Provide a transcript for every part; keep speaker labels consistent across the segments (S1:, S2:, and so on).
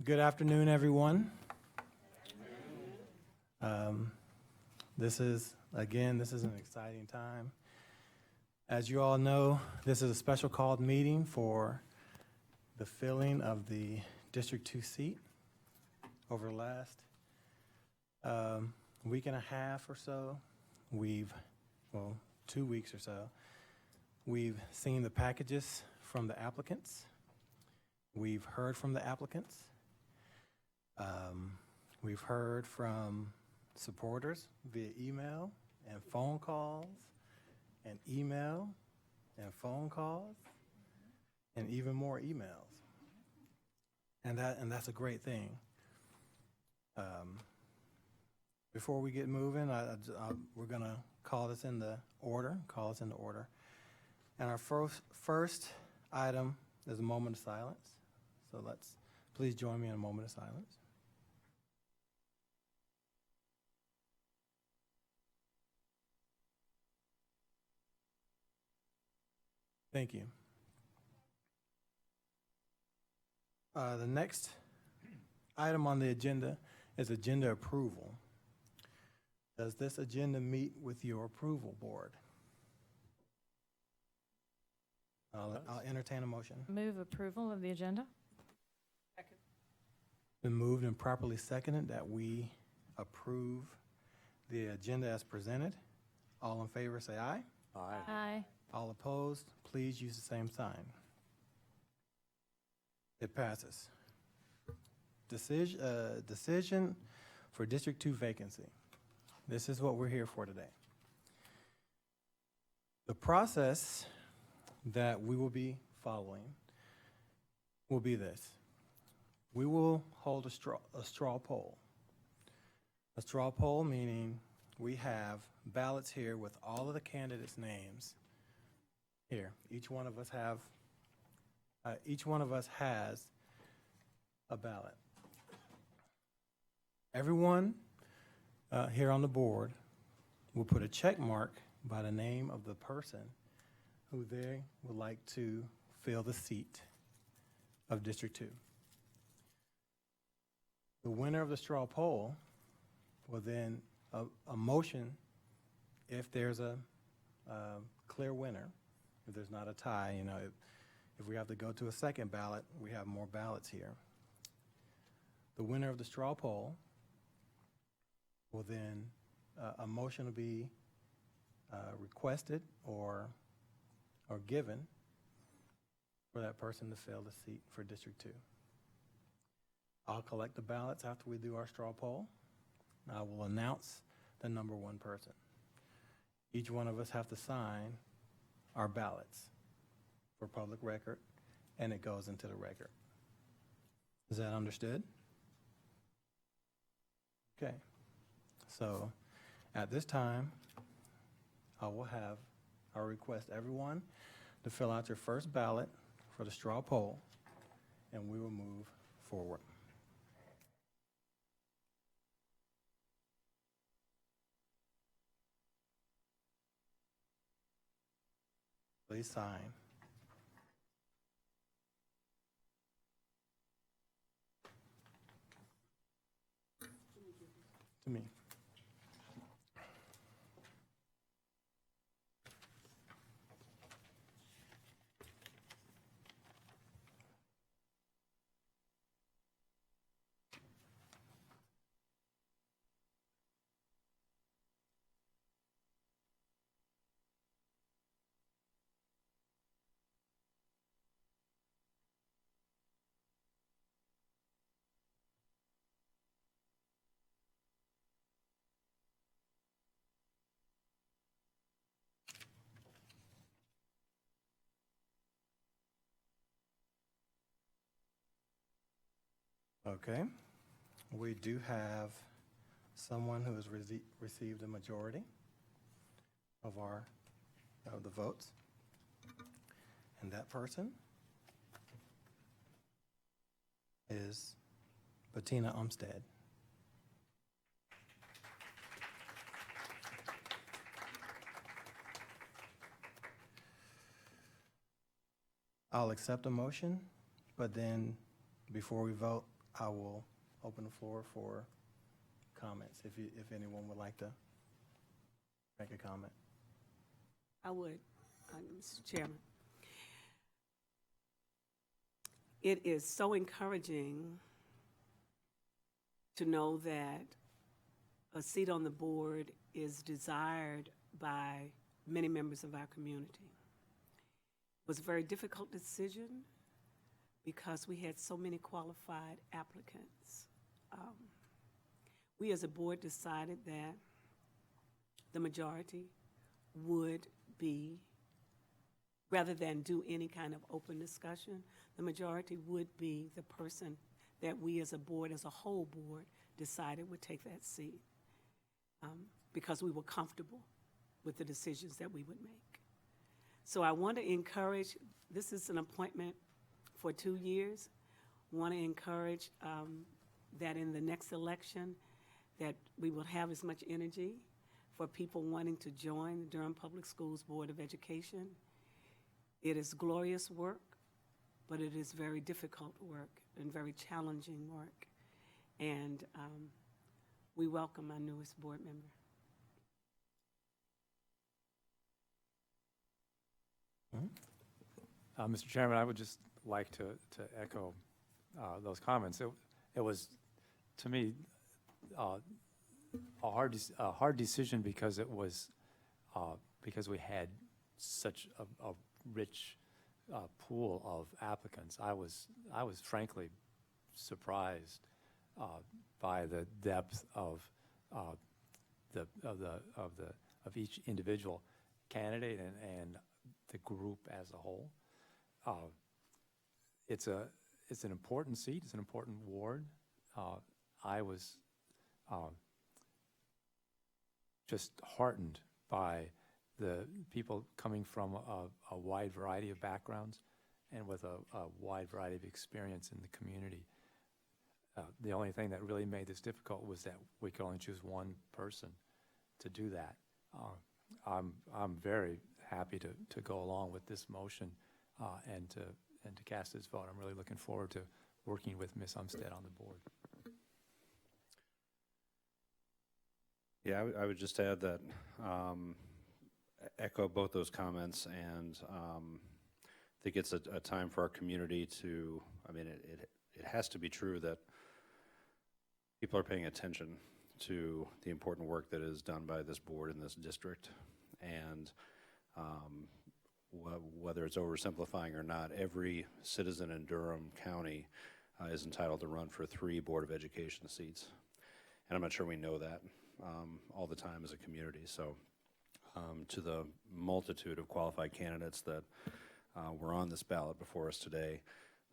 S1: Good afternoon, everyone. This is an exciting time. As you all know, this is a special called meeting for the filling of the District 2 seat. Over the last week and a half or so, 2 weeks or so, we've seen the packages from the applicants. We've heard from the applicants. We've heard from supporters via email and phone calls, and email and phone calls, and even more emails. And that's a great thing. Before we get moving, we're going to call this into order. And our first item is a moment of silence. So please join me in a moment of silence. Thank you. The next item on the agenda is agenda approval. Does this agenda meet with your approval, board? I'll entertain a motion.
S2: Move approval of the agenda.
S3: Second.
S1: Been moved and properly seconded that we approve the agenda as presented. All in favor, say aye.
S3: Aye.
S2: Aye.
S1: All opposed, please use the same sign. It passes. Decision for District 2 vacancy. This is what we're here for today. The process that we will be following will be this. We will hold a straw poll. A straw poll meaning we have ballots here with all of the candidates' names here. Each one of us has a ballot. Everyone here on the board will put a check mark by the name of the person who they would like to fill the seat of District 2. The winner of the straw poll will then, a motion, if there's a clear winner, if there's not a tie, if we have to go to a second ballot, we have more ballots here. The winner of the straw poll will then, a motion will be requested or given for that person to fill the seat for District 2. I'll collect the ballots after we do our straw poll. I will announce the number one person. Each one of us have to sign our ballots for public record, and it goes into the record. Is that understood? Okay. So at this time, I'll request everyone to fill out your first ballot for the straw poll, and we will move forward. Please sign. To me. Okay, we do have someone who has received a majority of the votes, and that person is Bettina Umstead. I'll accept a motion, but then before we vote, I will open the floor for comments, if anyone would like to make a comment.
S3: I would, Mr. Chairman. It is so encouraging to know that a seat on the board is desired by many members of our community. It was a very difficult decision because we had so many qualified applicants. We as a board decided that the majority would be, rather than do any kind of open discussion, the majority would be the person that we as a board, as a whole board, decided would take that seat because we were comfortable with the decisions that we would make. So I want to encourage, this is an appointment for 2 years. Want to encourage that in the next election that we will have as much energy for people wanting to join the Durham Public Schools Board of Education. It is glorious work, but it is very difficult work and very challenging work. And we welcome our newest board member.
S4: Mr. Chairman, I would just like to echo those comments. It was, to me, a hard decision because it was because we had such a rich pool of applicants. I was frankly surprised by the depth of each individual candidate and the group as a whole. It's an important seat. It's an important ward. I was just heartened by the people coming from a wide variety of backgrounds and with a wide variety of experience in the community. The only thing that really made this difficult was that we could only choose one person to do that. I'm very happy to go along with this motion and to cast this vote. I'm really looking forward to working with Ms. Umstead on the board.
S5: Yeah, I would just add that, echo both those comments, and I think it's a time for our community to, I mean, it has to be true that people are paying attention to the important work that is done by this board in this district. And whether it's oversimplifying or not, every citizen in Durham County is entitled to run for 3 Board of Education seats. And I'm not sure we know that all the time as a community. So to the multitude of qualified candidates that were on this ballot before us today,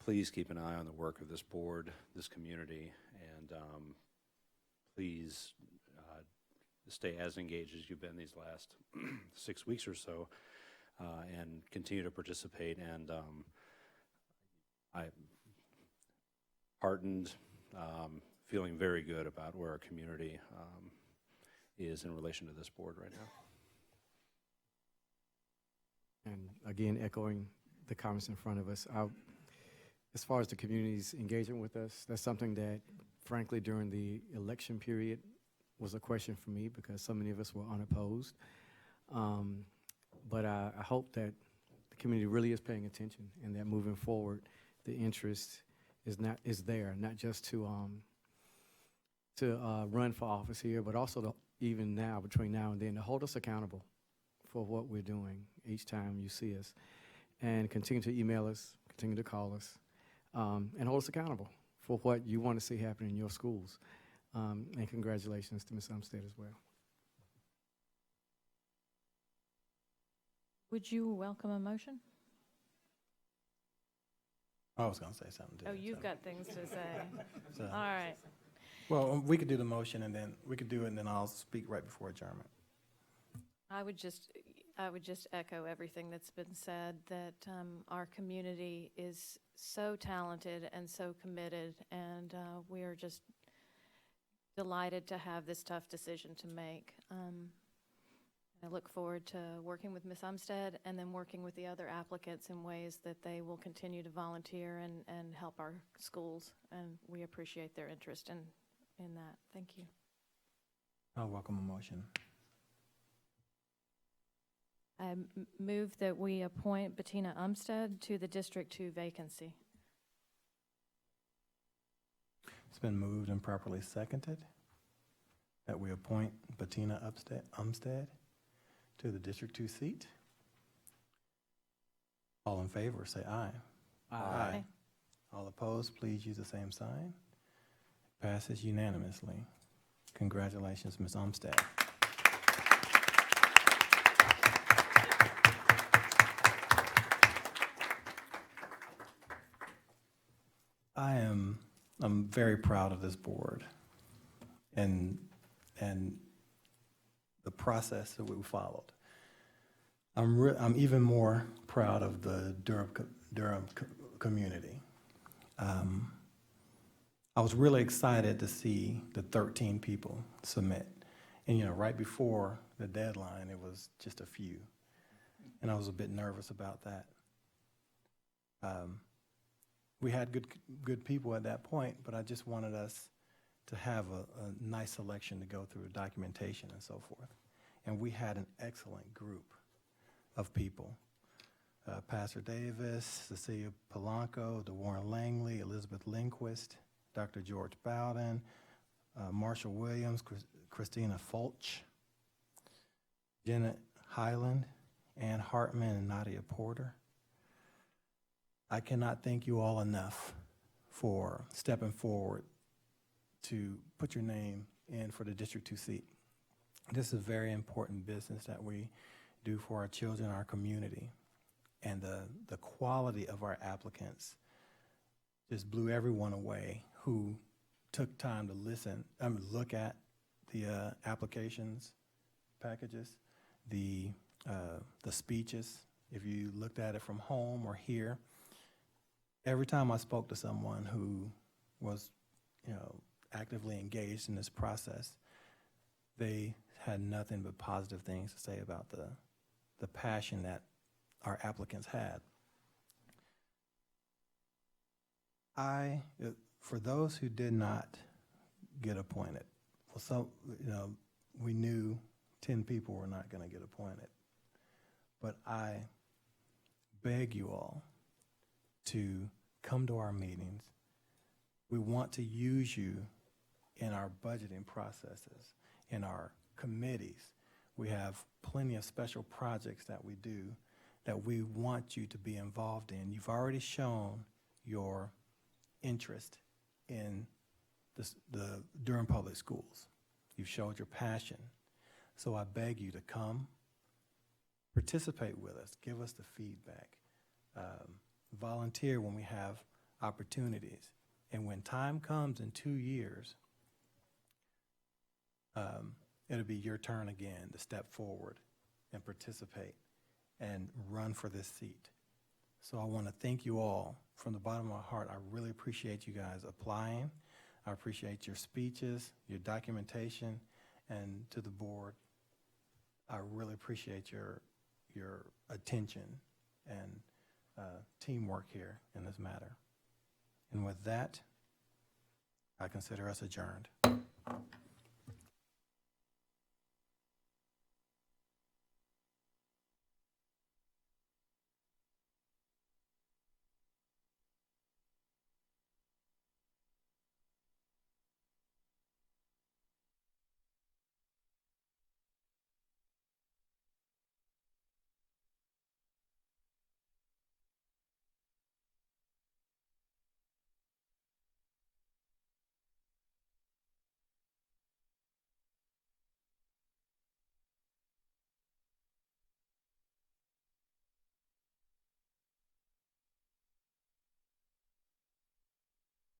S5: please keep an eye on the work of this board, this community, and please stay as engaged as you've been these last 6 weeks or so, and continue to participate. And I'm heartened, feeling very good about where our community is in relation to this board right now.
S6: And again, echoing the comments in front of us, as far as the community's engagement with us, that's something that, frankly, during the election period was a question for me because so many of us were unopposed. But I hope that the community really is paying attention and that moving forward, the interest is there, not just to run for office here, but also to, even now, between now and then, to hold us accountable for what we're doing each time you see us, and continue to email us, continue to call us, and hold us accountable for what you want to see happen in your schools. And congratulations to Ms. Umstead as well.
S2: Would you welcome a motion?
S1: I was going to say something too.
S2: Oh, you've got things to say.
S1: So,
S2: All right.
S1: well, we could do the motion and then we could do it and then I'll speak right before adjournment.
S2: I would just echo everything that's been said, that our community is so talented and so committed, and we are just delighted to have this tough decision to make. I look forward to working with Ms. Umstead and then working with the other applicants in ways that they will continue to volunteer and help our schools. And we appreciate their interest in that. Thank you.
S1: I'll welcome a motion.
S2: I move that we appoint Bettina Umstead to the District 2 vacancy.
S1: It's been moved and properly seconded that we appoint Bettina Umstead to the District 2 seat. All in favor, say aye.
S2: Aye.
S1: All opposed, please use the same sign. Passes unanimously. Congratulations, Ms. Umstead. I'm very proud of this board and the process that we followed. I'm even more proud of the Durham community. I was really excited to see the 13 people submit. And, right before the deadline, it was just a few. And I was a bit nervous about that. We had good people at that point, but I just wanted us to have a nice selection to go through documentation and so forth. And we had an excellent group of people. Pastor Davis, Cecilia Polanco, DeWarren Langley, Elizabeth Lindquist, Dr. George Bowden, Marshall Williams, Christina Fulch, Janet Highland, Ann Hartman, and Nadia Porter. I cannot thank you all enough for stepping forward to put your name in for the District 2 seat. This is a very important business that we do for our children, our community. And the quality of our applicants just blew everyone away who took time to look at the applications packages, the speeches. If you looked at it from home or here, every time I spoke to someone who was, actively engaged in this process, they had nothing but positive things to say about the passion that our applicants had. For those who did not get appointed, we knew 10 people were not going to get appointed. But I beg you all to come to our meetings. We want to use you in our budgeting processes, in our committees. We have plenty of special projects that we do that we want you to be involved in. You've already shown your interest in the Durham Public Schools. You've showed your passion. So I beg you to come, participate with us, give us the feedback, volunteer when we have opportunities. And when time comes in 2 years, it'll be your turn again to step forward and participate and run for this seat. So I want to thank you all from the bottom of my heart. I really appreciate you guys applying. I appreciate your speeches, your documentation, and to the board, I really appreciate your attention and teamwork here in this matter. And with that, I consider us adjourned.